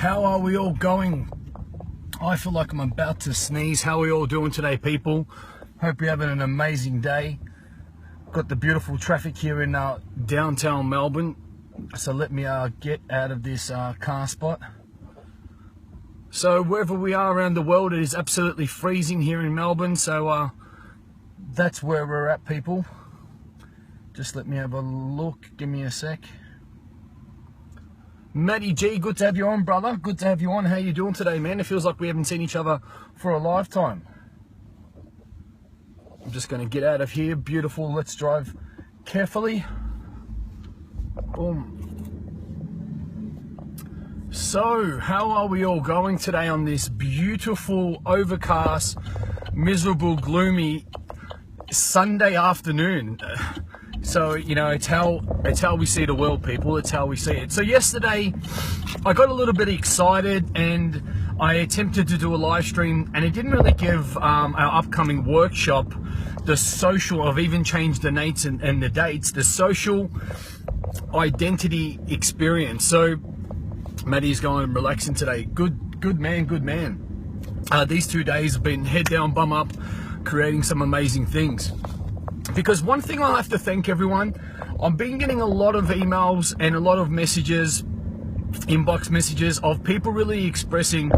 How are we all going? I feel like I'm about to sneeze. How are we all doing today, people? Hope you're having an amazing day. Got the beautiful traffic here in downtown Melbourne. So let me get out of this car spot. So wherever we are around the world, it is absolutely freezing here in Melbourne. So that's where we're at, people. Just let me have a look. Give me a sec. Matty G, good to have you on, brother. Good to have you on. How you doing today, man? It feels like we haven't seen each other for a lifetime. I'm just going to get out of here. Beautiful. Let's drive carefully. Boom. So, how are we all going today on this beautiful, overcast, miserable, gloomy Sunday afternoon? So, you know, it's how we see the world, people. It's how we see it. So yesterday, I got a little bit excited and I attempted to do a live stream, and it didn't really give our upcoming workshop the social, I've even changed the dates and the dates, the social identity experience. So Maddie's going and relaxing today. Good man. These 2 days have been head down, bum up, creating some amazing things. Because one thing I'll have to thank everyone, I've been getting a lot of emails and a lot of messages, inbox messages of people really expressing,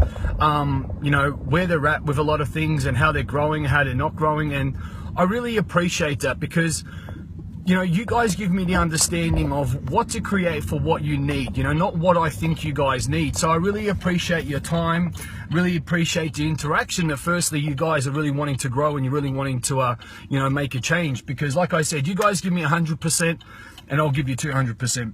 you know, where they're at with a lot of things and how they're growing, how they're not growing. And I really appreciate that because, you know, you guys give me the understanding of what to create for what you need, you know, not what I think you guys need. So I really appreciate your time, really appreciate the interaction that firstly you guys are really wanting to grow and you're really wanting to, you know, make a change. Because like I said, you guys give me 100% and I'll give you 200%.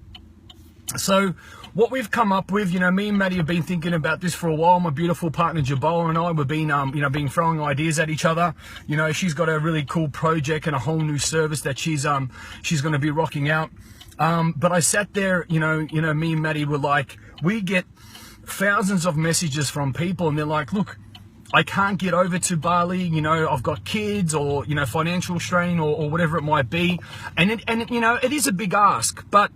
So what we've come up with, you know, me and Maddie have been thinking about this for a while. My beautiful partner Jabola and I, we've been, you know, been throwing ideas at each other. You know, she's got a really cool project and a whole new service that she's going to be rocking out. But I sat there, you know, me and Maddie were like, we get thousands of messages from people and they're like, look, I can't get over to Bali, you know, I've got kids or, you know, financial strain or whatever it might be. And you know, it is a big ask, but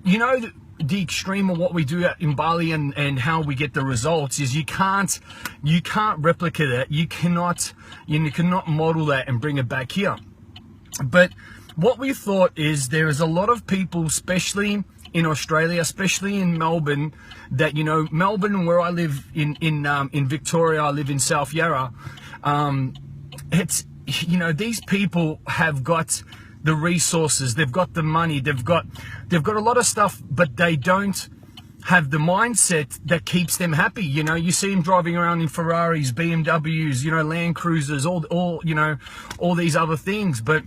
you know, the extreme of what we do in Bali and how we get the results is you can't replicate it. You cannot model that and bring it back here. But what we thought is there is a lot of people, especially in Australia, especially in Melbourne, that, you know, Melbourne, where I live in Victoria, I live in South Yarra. It's, you know, these people have got the resources, they've got the money, they've got a lot of stuff, but they don't have the mindset that keeps them happy. You know, you see them driving around in Ferraris, BMWs, you know, Land Cruisers, all you know, all these other things. But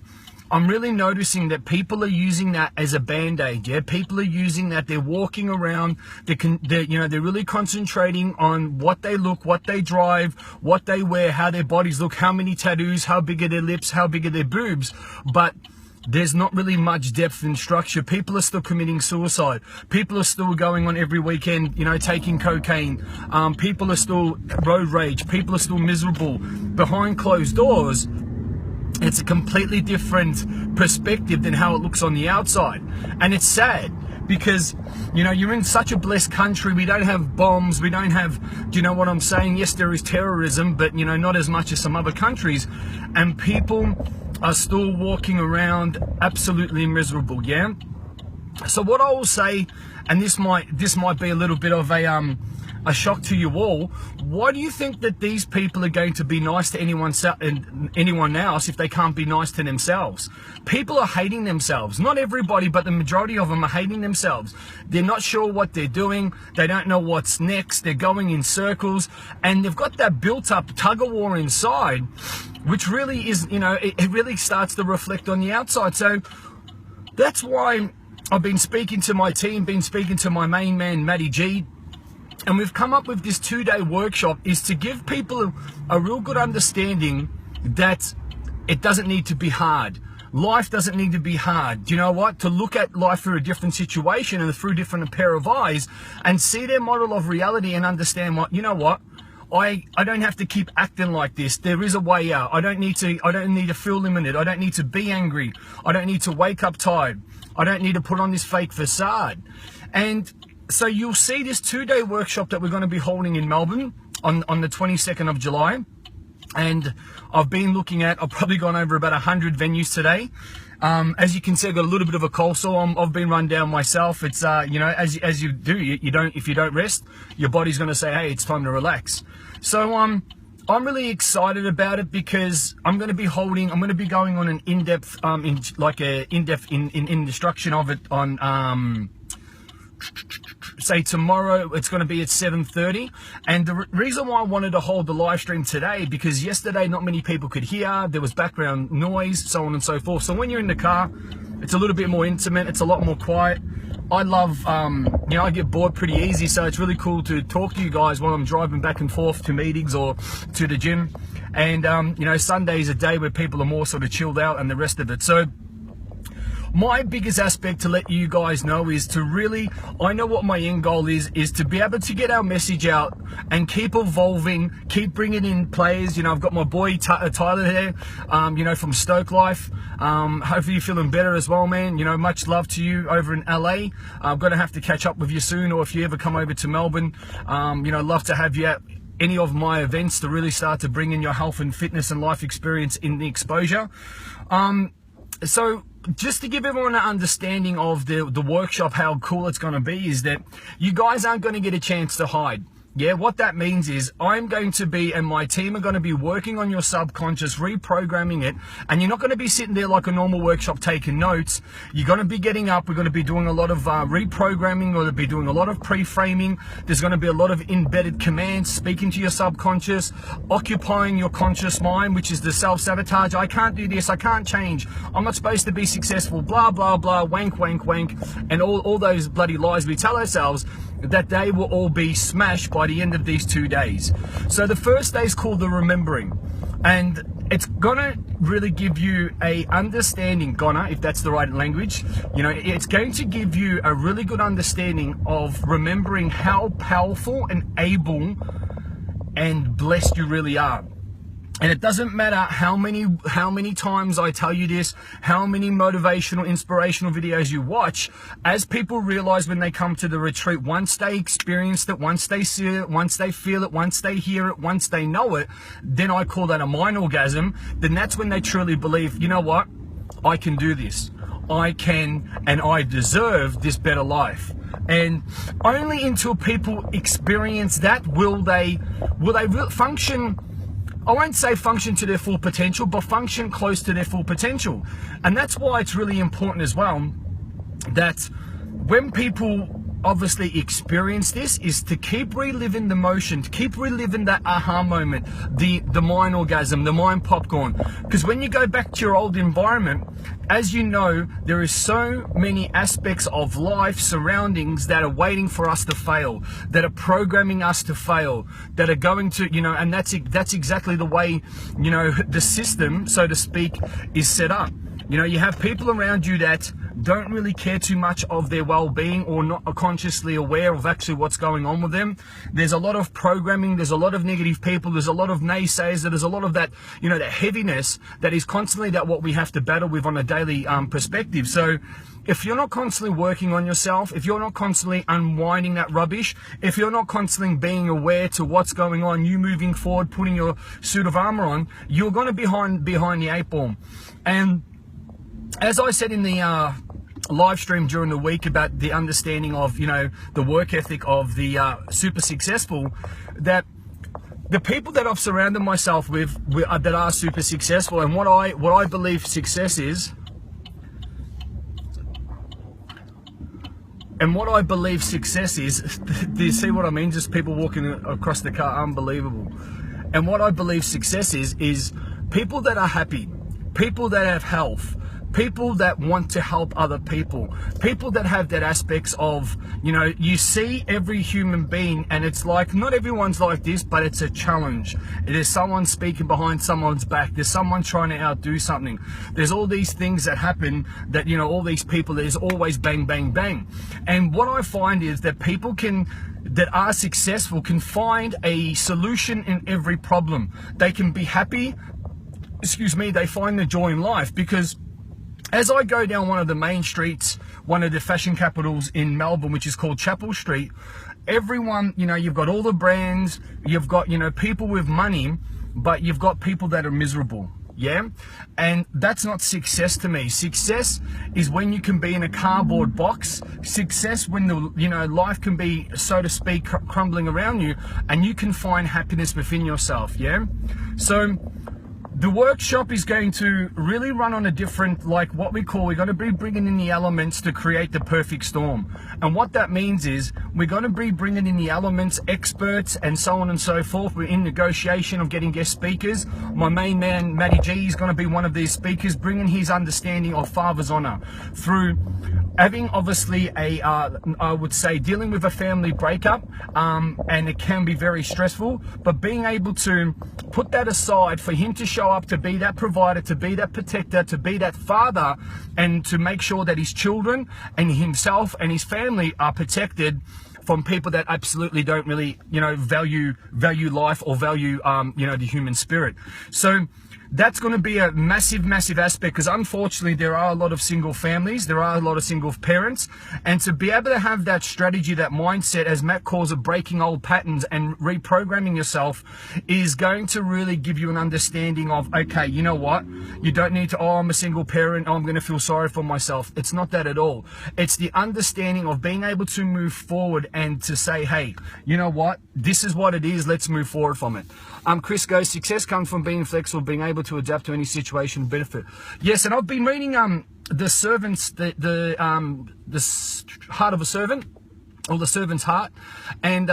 I'm really noticing that people are using that as a band-aid. Yeah, people are using that. They're walking around. You know, they're really concentrating on what they look, what they drive, what they wear, how their bodies look, how many tattoos, how big are their lips, how big are their boobs. But there's not really much depth and structure. People are still committing suicide. People are still going on every weekend, you know, taking cocaine. People are still road rage. People are still miserable. Behind closed doors, it's a completely different perspective than how it looks on the outside. And it's sad because, you know, you're in such a blessed country. We don't have bombs. We don't have, do you know what I'm saying? Yes, there is terrorism, but, you know, not as much as some other countries. And people are still walking around absolutely miserable. Yeah. So what I will say, and this might be a little bit of a shock to you all. Why do you think that these people are going to be nice to anyone else if they can't be nice to themselves? People are hating themselves. Not everybody, but the majority of them are hating themselves. They're not sure what they're doing. They don't know what's next. They're going in circles, and they've got that built-up tug-of-war inside, which really is, you know, it really starts to reflect on the outside. So that's why I've been speaking to my team, been speaking to my main man, Matty G, and we've come up with this 2-day workshop is to give people a real good understanding that it doesn't need to be hard. Life doesn't need to be hard. Do you know what? To look at life through a different situation and through different pair of eyes and see their model of reality and understand what, you know what? I don't have to keep acting like this. There is a way out. I don't need to feel limited. I don't need to be angry. I don't need to wake up tired. I don't need to put on this fake facade. And So you'll see this 2-day workshop that we're going to be holding in Melbourne on the 22nd of July. And I've been looking at, I've probably gone over about 100 venues today. As you can see, I've got a little bit of a cold sore. I've been run down myself. It's, you know, as you do, if you don't rest, your body's going to say, hey, it's time to relax. So, I'm really excited about it because I'm going to be going on an in-depth, instruction of it on, say tomorrow. It's going to be at 7:30, and the reason why I wanted to hold the live stream today, because yesterday not many people could hear, there was background noise, so on and so forth. So when you're in the car, it's a little bit more intimate, it's a lot more quiet. I love, you know, I get bored pretty easy, so it's really cool to talk to you guys while I'm driving back and forth to meetings or to the gym. And you know, Sunday is a day where people are more sort of chilled out and the rest of it. So my biggest aspect to let you guys know is to really, I know what my end goal is to be able to get our message out and keep evolving, keep bringing in players. You know, I've got my boy Tyler here, you know, from Stoke Life. Hopefully you're feeling better as well, man. You know, much love to you over in LA. I'm going to have to catch up with you soon, or if you ever come over to Melbourne, you know, love to have you at any of my events to really start to bring in your health and fitness and life experience in the exposure. So just to give everyone an understanding of the workshop, how cool it's going to be, is that you guys aren't going to get a chance to hide. Yeah, what that means is I'm going to be, and my team are going to be working on your subconscious, reprogramming it, and you're not going to be sitting there like a normal workshop taking notes. You're going to be getting up. We're going to be doing a lot of reprogramming, or be doing a lot of pre-framing. There's going to be a lot of embedded commands, speaking to your subconscious, occupying your conscious mind, which is the self-sabotage. I can't do this. I can't change. I'm not supposed to be successful. Blah, blah, blah, wank, wank, wank, and all those bloody lies we tell ourselves, that they will all be smashed by the end of these 2 days. So the first day is called the remembering, and it's gonna really give you a understanding, if that's the right language, you know, it's going to give you a really good understanding of remembering how powerful and able and blessed you really are. And it doesn't matter how many times I tell you this, how many motivational, inspirational videos you watch, as people realize when they come to the retreat, once they experience it, once they see it, once they feel it, once they hear it, once they know it, then I call that a mind orgasm. Then that's when they truly believe, you know what, I can do this. I can, and I deserve this better life. And only until people experience that will they function. I won't say function to their full potential, but function close to their full potential. And that's why it's really important as well that when people obviously experience this, is to keep reliving the motion, to keep reliving that aha moment, the mind orgasm, the mind popcorn. Because when you go back to your old environment, as you know, there is so many aspects of life, surroundings that are waiting for us to fail, that are programming us to fail, that are going to, you know, and that's exactly the way, you know, the system, so to speak, is set up. You know, you have people around you that don't really care too much of their well-being, or not are consciously aware of actually what's going on with them. There's a lot of programming, there's a lot of negative people, there's a lot of naysayers, there's a lot of that, you know, that heaviness that is constantly that what we have to battle with on a daily perspective. So if you're not constantly working on yourself, if you're not constantly unwinding that rubbish, if you're not constantly being aware to what's going on, you moving forward, putting your suit of armor on, you're going to be behind the 8 ball. And as I said in the live stream during the week about the understanding of, you know, the work ethic of the super successful, that the people that I've surrounded myself with that are super successful, and what I believe success is, and what I believe success is, do you see what I mean? Just people walking across the car, unbelievable. And what I believe success is people that are happy, people that have health, people that want to help other people, people that have that aspects of, you know, you see every human being and it's like, not everyone's like this, but it's a challenge. There's someone speaking behind someone's back. There's someone trying to outdo something. There's all these things that happen that, you know, all these people, there's always bang, bang, bang. And what I find is that people that are successful can find a solution in every problem. They can be happy, they find the joy in life, because as I go down one of the main streets, one of the fashion capitals in Melbourne, which is called Chapel Street, everyone, you know, you've got all the brands, you've got, you know, people with money, but you've got people that are miserable. Yeah, and that's not success to me. Success is when you can be in a cardboard box. Success when the, you know, life can be, so to speak, crumbling around you, and you can find happiness within yourself. Yeah, so the workshop is going to really run on a different, like what we're going to be bringing in the elements to create the perfect storm. And what that means is we're going to be bringing in the elements, experts, and so on and so forth. We're in negotiation of getting guest speakers. My main man, Matty G, is going to be one of these speakers, bringing his understanding of father's honor through having obviously a, I would say, dealing with a family breakup, and it can be very stressful, but being able to put that aside for him to show up to be that provider, to be that protector, to be that father, and to make sure that his children and himself and his family are protected from people that absolutely don't really, you know, value life or value, you know, the human spirit. So that's going to be a massive aspect, because unfortunately there are a lot of single families, there are a lot of single parents, and to be able to have that strategy, that mindset, as Matt calls it, breaking old patterns and reprogramming yourself, is going to really give you an understanding of, okay, you know what, you don't need to, oh, I'm a single parent, oh, I'm going to feel sorry for myself. It's not that at all. It's the understanding of being able to move forward and to say, hey, you know what, this is what it is, let's move forward from it. Chris goes, success comes from being flexible, being able to adapt to any situation and benefit. Yes, and I've been reading the servant's the heart of a servant, or the servant's heart, and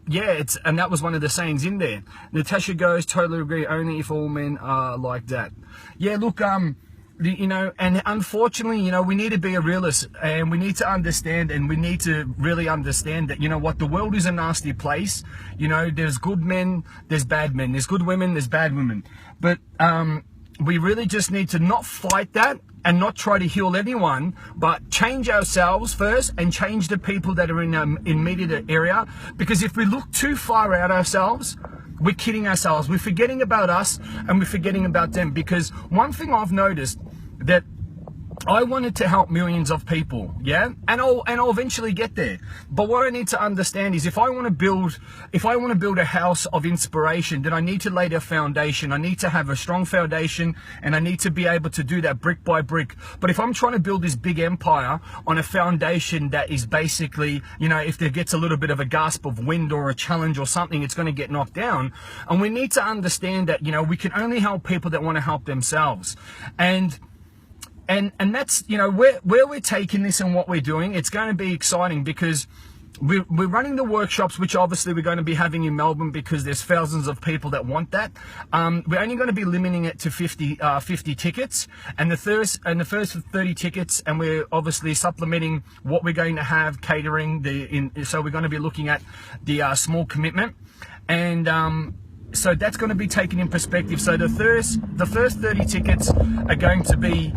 yeah, and that was one of the sayings in there. Natasha goes, totally agree, only if all men are like that. Yeah, look, you know, and unfortunately, you know, we need to be a realist, and we need to understand, and we need to really understand that, you know what, the world is a nasty place. You know, there's good men, there's bad men, there's good women, there's bad women, but we really just need to not fight that and not try to heal anyone, but change ourselves first and change the people that are in immediate area. Because if we look too far out ourselves, we're kidding ourselves. We're forgetting about us, and we're forgetting about them. Because one thing I've noticed, that I wanted to help millions of people, yeah, and I'll eventually get there. But what I need to understand is, if I want to build a house of inspiration, then I need to lay the foundation. I need to have a strong foundation, and I need to be able to do that brick by brick. But if I'm trying to build this big empire on a foundation that is basically, you know, if there gets a little bit of a gasp of wind or a challenge or something, it's going to get knocked down. And we need to understand that, you know, we can only help people that want to help themselves. And that's, you know, where we're taking this and what we're doing. It's going to be exciting, because we're running the workshops, which obviously we're going to be having in Melbourne, because there's thousands of people that want that. We're only going to be limiting it to 50 tickets, and the first 30 tickets, and we're obviously supplementing what we're going to have catering. So we're going to be looking at the small commitment, and so that's going to be taken in perspective. So the first 30 tickets are going to be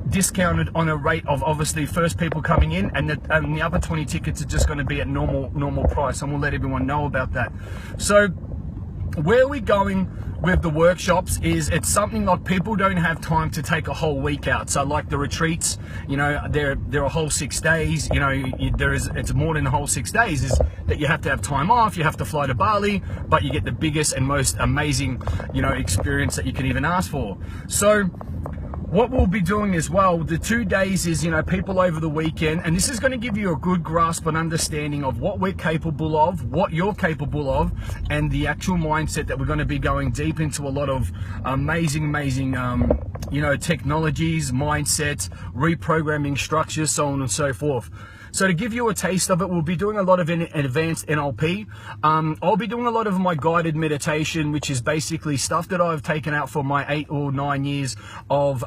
discounted on a rate of obviously first people coming in, and the other 20 tickets are just going to be at normal price, and we'll let everyone know about that. So where we're going with the workshops is, it's something like people don't have time to take a whole week out. So like the retreats, you know, they're a whole 6 days. You know, it's more than a whole 6 days. Is that you have to have time off, you have to fly to Bali, but you get the biggest and most amazing, you know, experience that you can even ask for. So what we'll be doing as well, the 2 days is, you know, people over the weekend, and this is going to give you a good grasp and understanding of what we're capable of, what you're capable of, and the actual mindset that we're going to be going deep into a lot of amazing, you know, technologies, mindsets, reprogramming structures, so on and so forth. So to give you a taste of it, we'll be doing a lot of advanced NLP. I'll be doing a lot of my guided meditation, which is basically stuff that I've taken out for my 8 or 9 years of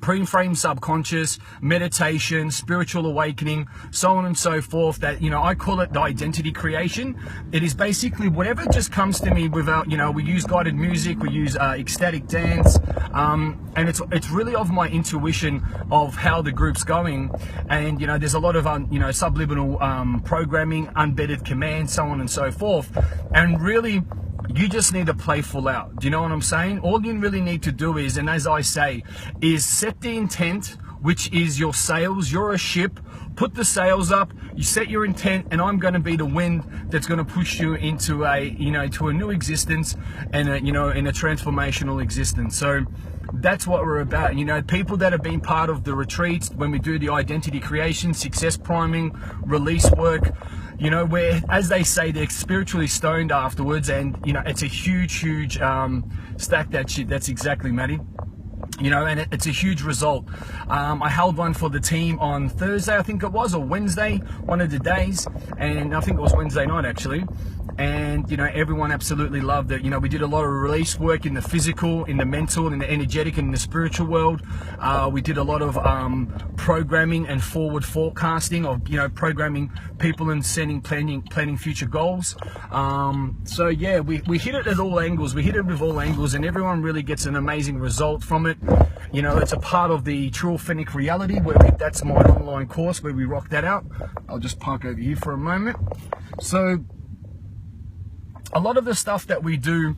pre-frame subconscious, meditation, spiritual awakening, so on and so forth, that, you know, I call it the identity creation. It is basically whatever just comes to me without, you know, we use guided music, we use ecstatic dance, and it's really of my intuition of how the group's going. And, you know, there's a lot of, you know, subliminal programming, unvetted commands, so on and so forth. And really, You just need to play full out. Do you know what I'm saying? All you really need to do is, and as I say, is set the intent, which is your sails. You're a ship. Put the sails up. You set your intent, and I'm going to be the wind that's going to push you into a, to a new existence, and in a transformational existence. So that's what we're about. People that have been part of the retreats, when we do the identity creation, success priming, release work, where, as they say, they're spiritually stoned afterwards, and it's a huge stack that shit. That's exactly, Maddie. And it's a huge result. I held one for the team on Thursday, I think it was, or Wednesday, one of the days, and I think it was Wednesday night actually. And everyone absolutely loved it. We did a lot of release work in the physical, in the mental, in the energetic, and in the spiritual world. We did a lot of programming and forward forecasting of programming people and planning future goals. So yeah, we hit it at all angles. We hit it with all angles, and everyone really gets an amazing result from it. It's a part of the True Authentic Reality, where that's my online course where we rock that out. I'll just park over here for a moment. So a lot of the stuff that we do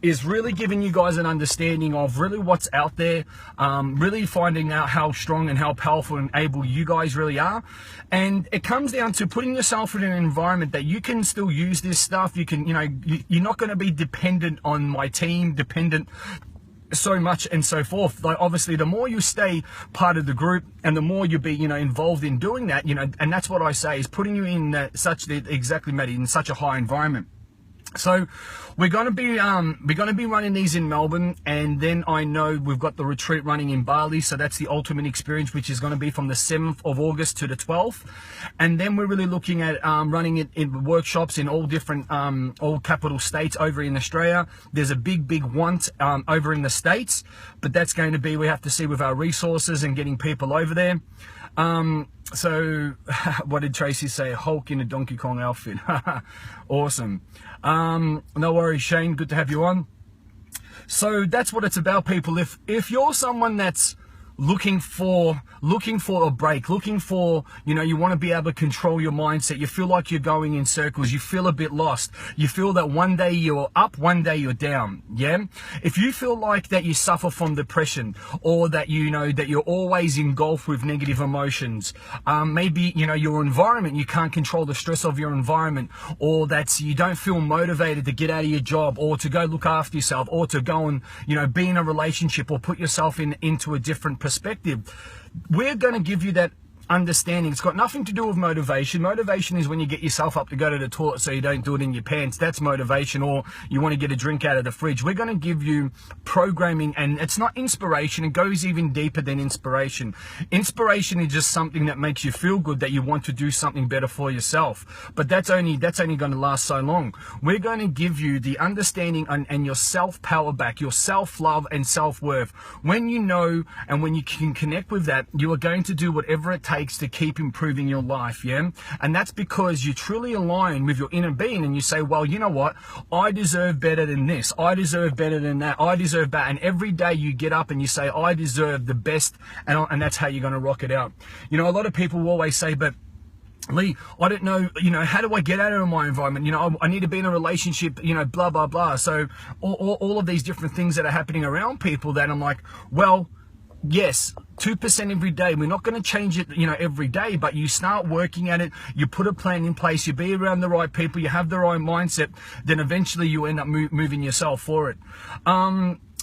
is really giving you guys an understanding of really what's out there, really finding out how strong and how powerful and able you guys really are. And it comes down to putting yourself in an environment that you can still use this stuff. You can, you're not going to be dependent on my team, dependent so much and so forth. Like, obviously, the more you stay part of the group and the more you be involved in doing that, and that's what I say, is putting you in exactly, Maddie, in such a high environment. So we're going to be running these in Melbourne, and then I know we've got the retreat running in Bali. So that's the ultimate experience, which is going to be from the 7th of August to the 12th. And then we're really looking at running it in workshops in all different all capital states over in Australia. There's a big want over in the States, but that's going to be, we have to see with our resources and getting people over there. So what did Tracy say? Hulk in a Donkey Kong outfit. Awesome. No worries, Shane. Good to have you on. So that's what it's about, people. If you're someone that's looking for a break, looking for, you want to be able to control your mindset, you feel like you're going in circles, you feel a bit lost, you feel that one day you're up, one day you're down, yeah? If you feel like that you suffer from depression, or that that you're always engulfed with negative emotions, maybe your environment, you can't control the stress of your environment, or that you don't feel motivated to get out of your job, or to go look after yourself, or to go and be in a relationship, or put yourself into a different perspective, we're going to give you that understanding. It's got nothing to do with motivation. Motivation is when you get yourself up to go to the toilet so you don't do it in your pants. That's motivation. Or you want to get a drink out of the fridge. We're going to give you programming, and it's not inspiration. It goes even deeper than inspiration. Inspiration is just something that makes you feel good, that you want to do something better for yourself. But that's only going to last so long. We're going to give you the understanding and your self-power back, your self-love and self-worth. When you know and when you can connect with that, you are going to do whatever it takes to keep improving your life, yeah? And that's because you truly align with your inner being, and you say, well, you know what? I deserve better than this. I deserve better than that. I deserve that. And every day you get up and you say, I deserve the best, and that's how you're going to rock it out. A lot of people will always say, but Lee, I don't know, how do I get out of my environment? I need to be in a relationship, blah, blah, blah. So all of these different things that are happening around people, that I'm like, well, yes, 2% every day. We're not going to change it, every day, but you start working at it, you put a plan in place, you be around the right people, you have the right mindset, then eventually you end up moving yourself for it.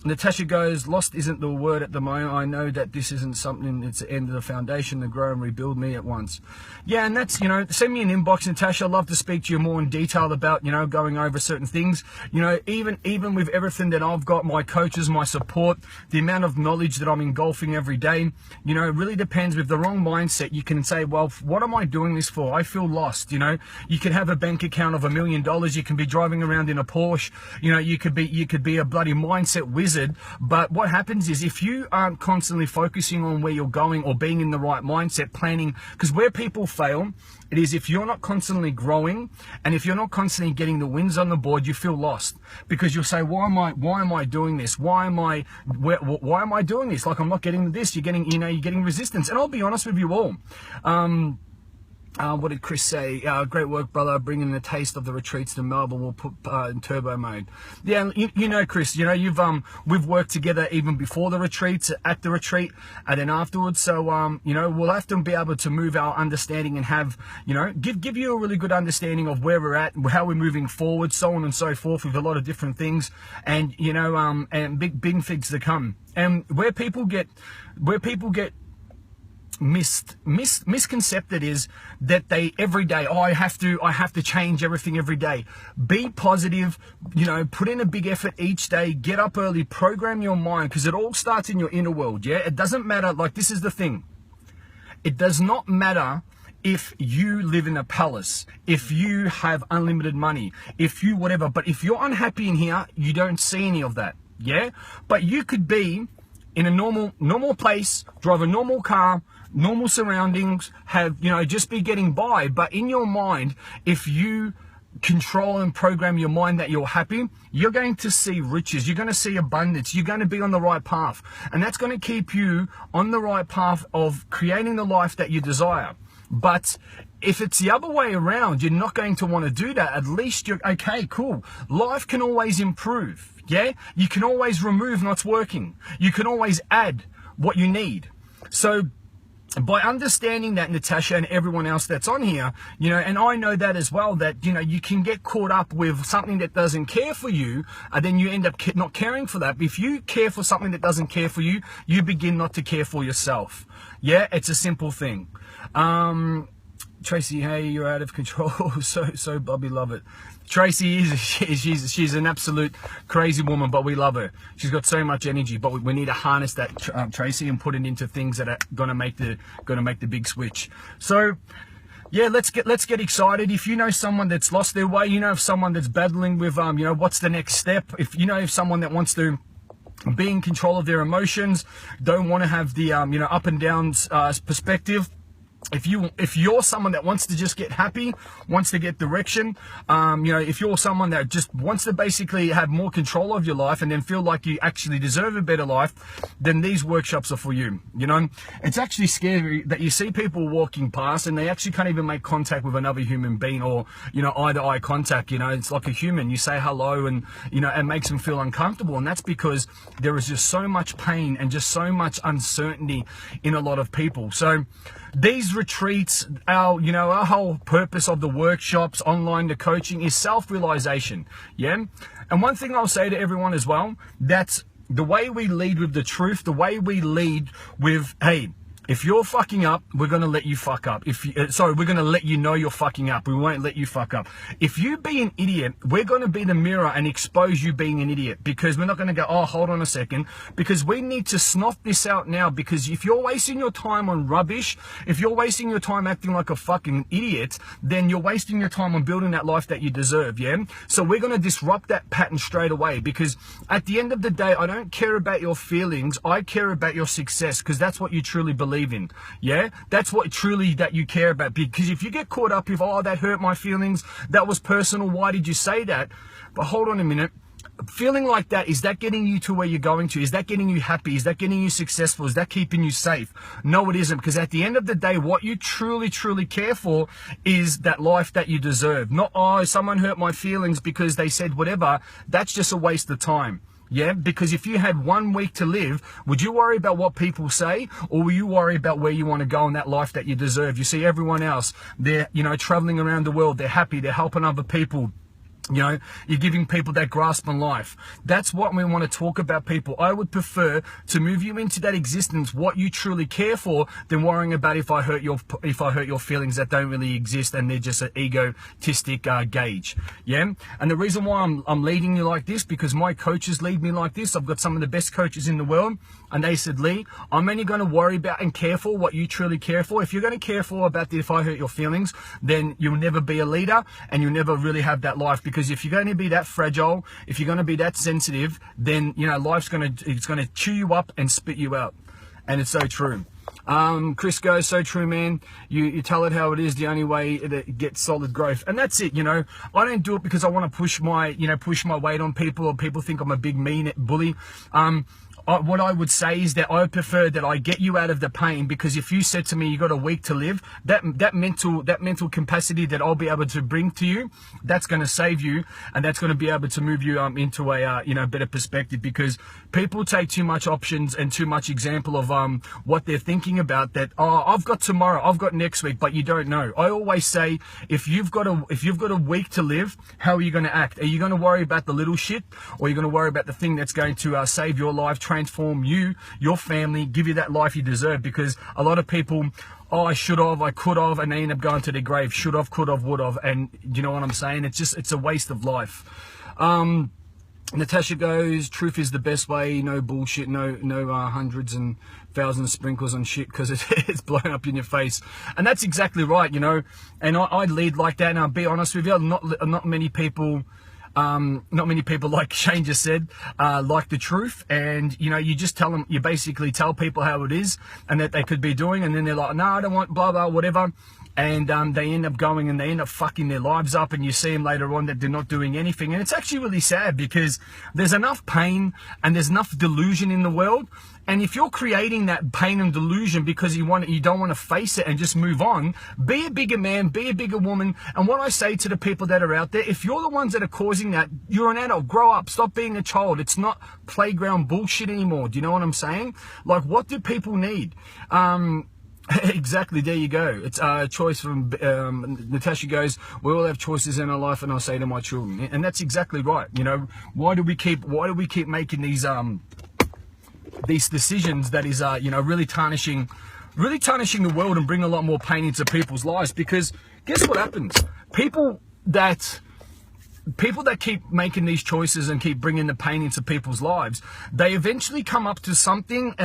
Natasha goes, lost isn't the word at the moment. I know that this isn't something, it's the end of the foundation to grow and rebuild me at once. Yeah, and that's, send me an inbox, Natasha. I'd love to speak to you more in detail about, going over certain things. Even with everything that I've got, my coaches, my support, the amount of knowledge that I'm engulfing every day, it really depends. With the wrong mindset, you can say, well, what am I doing this for? I feel lost, You could have a bank account of $1 million. You can be driving around in a Porsche. You could be a bloody mindset wizard. But what happens is, if you aren't constantly focusing on where you're going or being in the right mindset, planning, because where people fail, it is if you're not constantly growing, and if you're not constantly getting the wins on the board, you feel lost, because you'll say, why am I doing this? Why am I doing this? Like, I'm not getting this. You're getting resistance. And I'll be honest with you all. What did Chris say? Great work, brother. Bringing the taste of the retreats to Melbourne. We'll put in turbo mode. Yeah, you know, Chris. You know, we've worked together even before the retreats, at the retreat, and then afterwards. So you know, we'll have to be able to move our understanding and have, you know, give you a really good understanding of where we're at, how we're moving forward, so on and so forth, with a lot of different things, and you know, and big things to come. And where people get misconcepted is that they every day, oh, I have to change everything every day. Be positive, you know, put in a big effort each day, get up early, program your mind, because it all starts in your inner world. Yeah, it doesn't matter. Like, this is the thing, it does not matter if you live in a palace, if you have unlimited money, if you whatever, but if you're unhappy in here, you don't see any of that. Yeah, but you could be in a normal place, drive a normal car, normal surroundings, have, you know, just be getting by. But in your mind, if you control and program your mind that you're happy, you're going to see riches, you're going to see abundance, you're going to be on the right path. And that's going to keep you on the right path of creating the life that you desire. But if it's the other way around, you're not going to want to do that. At least you're, okay, cool. Life can always improve. Yeah, you can always remove what's working. You can always add what you need. So by understanding that, Natasha, and everyone else that's on here, you know, and I know that as well, that, you know, you can get caught up with something that doesn't care for you, and then you end up not caring for that. But if you care for something that doesn't care for you, you begin not to care for yourself. Yeah, it's a simple thing. Tracy, hey, you're out of control. so Bobby, love it. Tracy she's an absolute crazy woman, but we love her. She's got so much energy, but we need to harness that, Tracy, and put it into things that are gonna make the big switch. So yeah, let's get excited. If you know someone that's lost their way, you know, if someone that's battling with you know, what's the next step, if you know, if someone that wants to be in control of their emotions, don't want to have the you know, up and down perspective. If you're someone that wants to just get happy, wants to get direction, you know, if you're someone that just wants to basically have more control of your life and then feel like you actually deserve a better life, then these workshops are for you. You know, it's actually scary that you see people walking past and they actually can't even make contact with another human being, or, you know, eye-to-eye contact. You know, it's like a human. You say hello and, you know, it makes them feel uncomfortable. And that's because there is just so much pain and just so much uncertainty in a lot of people. So these retreats, our whole purpose of the workshops, online, the coaching, is self-realization. Yeah. And one thing I'll say to everyone as well, that's the way we lead with the truth, the way we lead with, hey, if you're fucking up, we're going to let you fuck up. We're going to let you know you're fucking up. We won't let you fuck up. If you be an idiot, we're going to be the mirror and expose you being an idiot, because we're not going to go, oh, hold on a second, because we need to snuff this out now. Because if you're wasting your time on rubbish, if you're wasting your time acting like a fucking idiot, then you're wasting your time on building that life that you deserve. Yeah. So we're going to disrupt that pattern straight away, because at the end of the day, I don't care about your feelings. I care about your success, because that's what you truly believe in. Yeah, that's what truly that you care about. Because if you get caught up with, oh, that hurt my feelings, that was personal, why did you say that? But hold on a minute. Feeling like that, is that getting you to where you're going to? Is that getting you happy? Is that getting you successful? Is that keeping you safe? No, it isn't. Because at the end of the day, what you truly care for is that life that you deserve. Not, oh, someone hurt my feelings because they said whatever. That's just a waste of time. Yeah, because if you had 1 week to live, would you worry about what people say, or will you worry about where you want to go in that life that you deserve? You see everyone else, they're, you know, traveling around the world, they're happy, they're helping other people. You know, you're giving people that grasp on life. That's what we want to talk about, people. I would prefer to move you into that existence, what you truly care for, than worrying about if I hurt your feelings that don't really exist and they're just an egotistic gauge. Yeah. And the reason why I'm leading you like this, because my coaches lead me like this. I've got some of the best coaches in the world, and they said, Lee, I'm only going to worry about and care for what you truly care for. If you're going to care for about if I hurt your feelings, then you'll never be a leader and you'll never really have that life. Because if you're going to be that fragile, if you're going to be that sensitive, then, you know, life's going to chew you up and spit you out. And it's so true. Chris goes, so true, man. You tell it how it is, the only way to get solid growth. And that's it. You know, I don't do it because I want to push my weight on people, or people think I'm a big mean bully. what I would say is that I prefer that I get you out of the pain, because if you said to me you got a week to live, that mental capacity that I'll be able to bring to you, that's going to save you, and that's going to be able to move you into a better perspective. Because people take too much options and too much example of what they're thinking about, that I've got tomorrow, I've got next week, but you don't know. I always say, if you've got a week to live, how are you going to act? Are you going to worry about the little shit, or are you going to worry about the thing that's going to save your life, transform you, your family, give you that life you deserve? Because a lot of people, I should have, I could have, and they end up going to their grave. Should have, could have, would have, and you know what I'm saying? It's a waste of life. Natasha goes, truth is the best way, no bullshit, no hundreds and thousands of sprinkles on shit, because it's blown up in your face. And that's exactly right, and I lead like that. And I'll be honest with you, not many people, like Shane just said, like the truth. And you just tell them, you basically tell people how it is and that they could be doing, and then they're like, no, I don't want blah blah whatever. And they end up going and they end up fucking their lives up, and you see them later on that they're not doing anything. And it's actually really sad, because there's enough pain and there's enough delusion in the world. And if you're creating that pain and delusion because you don't want to face it and just move on, be a bigger man, be a bigger woman. And what I say to the people that are out there, if you're the ones that are causing that, you're an adult, grow up, stop being a child. It's not playground bullshit anymore. Do you know what I'm saying? Like, what do people need? Exactly, there you go. It's a choice from Natasha goes, we all have choices in our life, and I'll say to my children, and that's exactly right. Why do we keep making these decisions that is really tarnishing the world and bring a lot more pain into people's lives? Because guess what happens? People that keep making these choices and keep bringing the pain into people's lives, they eventually come up to something,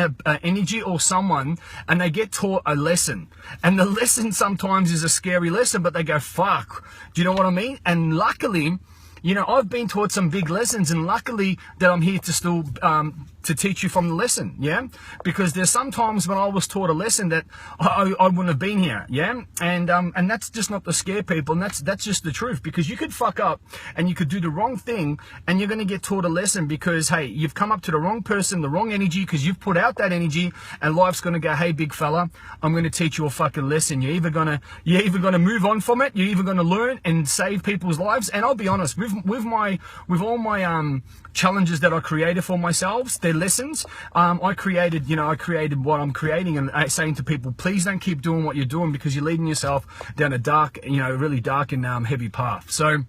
energy or someone, and they get taught a lesson. And the lesson sometimes is a scary lesson, but they go, fuck. Do you know what I mean? And luckily, I've been taught some big lessons, and luckily that I'm here to still to teach you from the lesson, yeah? Because there's sometimes when I was taught a lesson that I wouldn't have been here, yeah? And that's just not to scare people, and that's just the truth, because you could fuck up and you could do the wrong thing, and you're going to get taught a lesson because, hey, you've come up to the wrong person, the wrong energy, because you've put out that energy, and life's going to go, hey, big fella, I'm going to teach you a fucking lesson. You're either going to move on from it, you're either going to learn and save people's lives. And I'll be honest, with all my challenges that I created for myself, they're lessons. I created what I'm creating, and saying to people, please don't keep doing what you're doing, because you're leading yourself down a dark, really dark and heavy path. So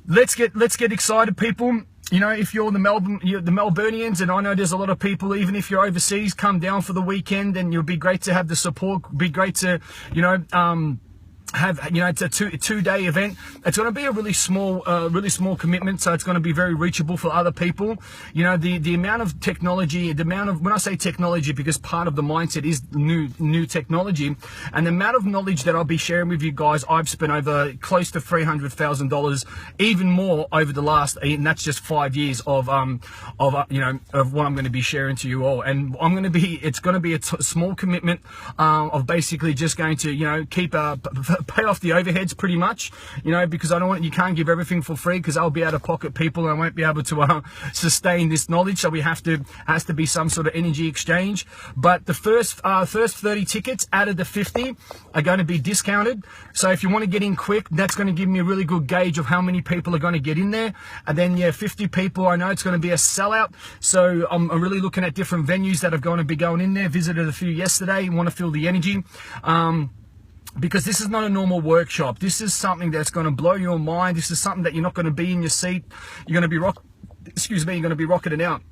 let's get excited, people. If you're the Melburnians, and I know there's a lot of people, even if you're overseas, come down for the weekend, and it'll be great to have the support. Be great to, it's a two-day event. It's going to be a really small commitment, so it's going to be very reachable for other people. The amount of technology, when I say technology, because part of the mindset is new technology, and the amount of knowledge that I'll be sharing with you guys, I've spent over close to $300,000, even more over the last, and that's just 5 years of what I'm going to be sharing to you all. And it's going to be a small commitment of basically just going to keep pay off the overheads pretty much, because you can't give everything for free, because I'll be out of pocket, people, and I won't be able to sustain this knowledge. So has to be some sort of energy exchange. But the first 30 tickets out of the 50 are going to be discounted. So if you want to get in quick, that's going to give me a really good gauge of how many people are going to get in there. And then 50 people, I know it's going to be a sellout. So I'm really looking at different venues that are going to be going in there. Visited a few yesterday, want to feel the energy. Because this is not a normal workshop. This is something that's going to blow your mind. This is something that you're not going to be in your seat. You're going to be rocking it out.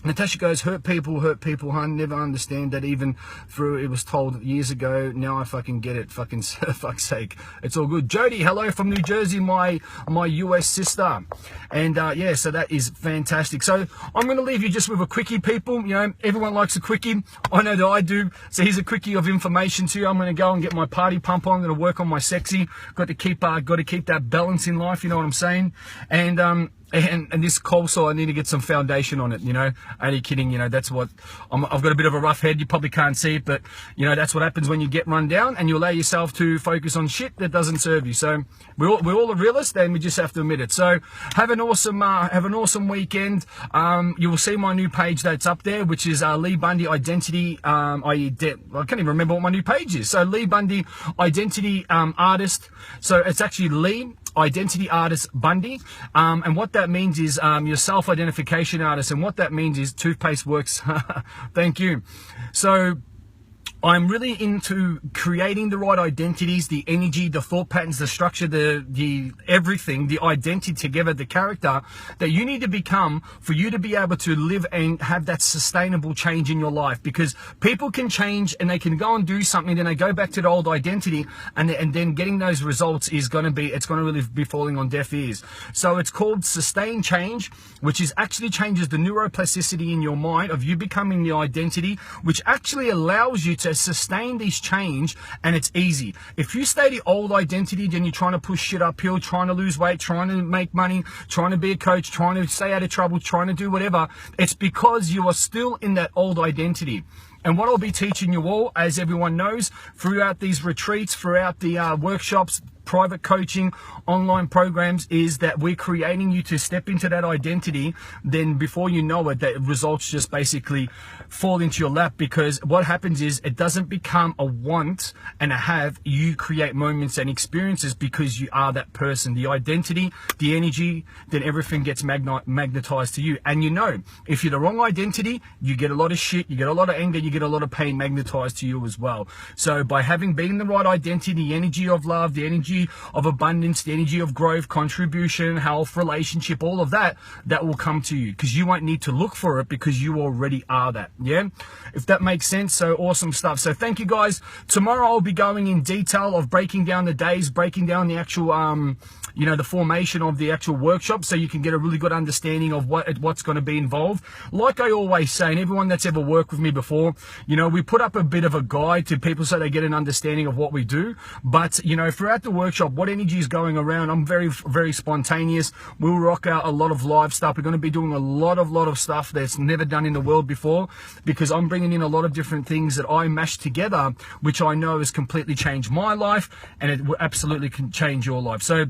Natasha goes, hurt people, hun. Never understand that, even through it was told years ago. Now I fucking get it. Fucking fuck's sake. It's all good. Jody, hello from New Jersey, my US sister. And yeah, so that is fantastic. So I'm going to leave you just with a quickie, people. Everyone likes a quickie. I know that I do. So here's a quickie of information to you. I'm going to go and get my party pump on. I'm going to work on my sexy. Got to keep that balance in life. You know what I'm saying? And and this coleslaw, I need to get some foundation on it, you know. Only kidding, you know, that's what, I've got a bit of a rough head, you probably can't see it, but, you know, that's what happens when you get run down and you allow yourself to focus on shit that doesn't serve you. So, we're all a realist, and we just have to admit it. So, have an awesome weekend. You will see my new page that's up there, which is Lee Bundy Identity, I can't even remember what my new page is. So, Lee Bundy Identity Artist. So, it's actually Lee Identity Artist Bundy, and what that means is your self-identification artist, and what that means is toothpaste works. Thank you. So I'm really into creating the right identities, the energy, the thought patterns, the structure, the everything, the identity together, the character that you need to become for you to be able to live and have that sustainable change in your life. Because people can change and they can go and do something, then they go back to the old identity, and then getting those results is going to really be falling on deaf ears. So it's called sustained change, which is actually changes the neuroplasticity in your mind of you becoming the identity, which actually allows you to sustain this change, and it's easy. If you stay the old identity, then you're trying to push shit uphill, trying to lose weight, trying to make money, trying to be a coach, trying to stay out of trouble, trying to do whatever, it's because you are still in that old identity. And what I'll be teaching you all, as everyone knows, throughout these retreats, throughout the workshops, private coaching, online programs, is that we're creating you to step into that identity. Then before you know it, that results just basically fall into your lap, because what happens is it doesn't become a want and a have. You create moments and experiences because you are that person, the identity, the energy, then everything gets magnetized to you. And you know, if you're the wrong identity, you get a lot of shit, you get a lot of anger, you get a lot of pain magnetized to you as well. So by being the right identity, the energy of love, the energy of abundance, the energy of growth, contribution, health, relationship, all of that will come to you, because you won't need to look for it, because you already are that. Yeah, if that makes sense. So awesome stuff. So thank you guys. Tomorrow I'll be going in detail of breaking down the days, breaking down the actual you know, the formation of the actual workshop, so you can get a really good understanding of what's going to be involved. Like I always say, and everyone that's ever worked with me before, you know, we put up a bit of a guide to people so they get an understanding of what we do. But, you know, throughout the workshop, what energy is going around, I'm very, very spontaneous. We'll rock out a lot of live stuff. We're going to be doing a lot of stuff that's never done in the world before, because I'm bringing in a lot of different things that I mashed together, which I know has completely changed my life, and it will absolutely can change your life. So,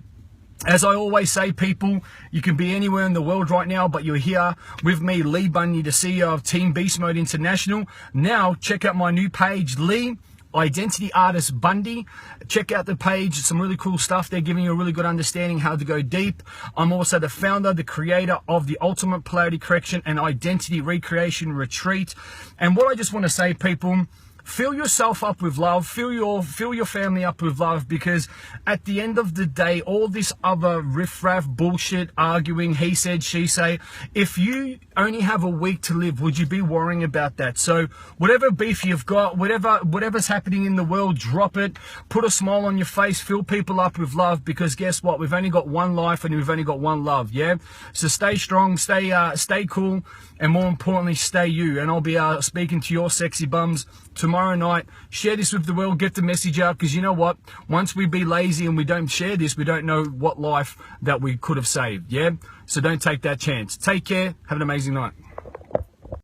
as I always say, people, you can be anywhere in the world right now, but you're here with me, Lee Bundy, the CEO of Team Beast Mode International. Now, check out my new page, Lee Identity Artist Bundy. Check out the page, some really cool stuff. They're giving you a really good understanding how to go deep. I'm also the founder, the creator of the Ultimate Polarity Correction and Identity Recreation Retreat. And what I just want to say, people, fill yourself up with love, fill your family up with love, because at the end of the day, all this other riffraff bullshit, arguing, he said, she say, if you only have a week to live, would you be worrying about that? So whatever beef you've got, whatever's happening in the world, drop it, put a smile on your face, fill people up with love, because guess what? We've only got one life and we've only got one love, yeah? So stay strong, stay cool, and more importantly, stay you. And I'll be speaking to your sexy bums tomorrow night. Share this with the world, get the message out, because you know what? Once we be lazy and we don't share this, we don't know what life that we could have saved, yeah? So don't take that chance. Take care. Have an amazing night.